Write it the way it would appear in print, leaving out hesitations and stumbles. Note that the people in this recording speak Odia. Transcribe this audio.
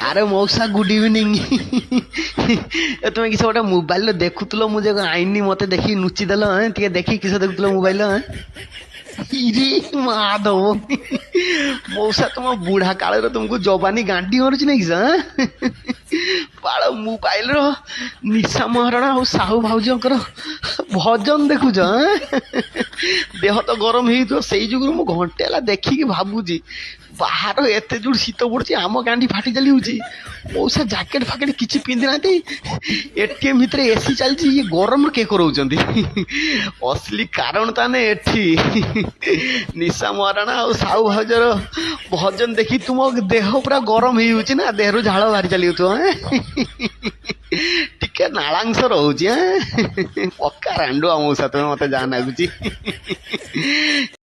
ଆରେ ମଉସା ଗୁଡ୍ ଇଭିନିଂ। ତୁମେ କିସ ଗୋଟେ ମୋବାଇଲରେ ଦେଖୁଥିଲ, ମୁଁ ଯେ ଆଇନି ମତେ ଦେଖିକି ନୁଚିଦେଲ। ଟିକେ ଦେଖି କିସ ଦେଖୁଥିଲ ମୋବାଇଲ? ଇରେ ମାଧବ, ମଉସା ତୁମ ବୁଢା କାଳରେ ତୁମକୁ ଯବାନୀ ଗାଣ୍ଡି ମାରୁଛି ନାଇଁ କିସ? ବାଳ ମୋବାଇଲର ନିଶା ମହାରଣା ଆଉ ସାହୁ ଭାଉଜଙ୍କର ଭଜନ ଦେଖୁଛ? ଦେହ ତ ଗରମ ହେଇଥିବ, ସେଇ ଯୁଗରୁ ମୁଁ ଘଣ୍ଟେ ହେଲା ଦେଖିକି ଭାବୁଛି ବାହାର ଏତେ ଜୋର ଶୀତ ପଡୁଛି, ଆମ ଗାଣ୍ଡି ଫାଟି ଚାଲି ହଉଛି। ମଉସା ଜ୍ୟାକେଟ ଫାକେଟ କିଛି ପିନ୍ଧି ନାହାନ୍ତି, ଏଟିଏମ ଭିତରେ ଏସି ଚାଲିଛି, ଇଏ ଗରମ କିଏ କରଉଛନ୍ତି? ଅସଲି କାରଣ ତାନେ ଏଠି ନିଶା ମହାରଣା ଆଉ ସାହୁ ଭାଉଜର ଭଜନ ଦେଖି ତୁମ ଦେହ ପୁରା ଗରମ ହେଇଯାଉଛି ନା, ଦେହରୁ ଝାଳ ବାହାରି ଚାଲିଯାଉଥିବ। ଟିକେ ନାଳାଂଶ ରହୁଛି। ପକ୍କା ରାଣ୍ଡୁଆ ମଉସା ତୁମେ, ମତେ ଯାହା ଲାଗୁଛି।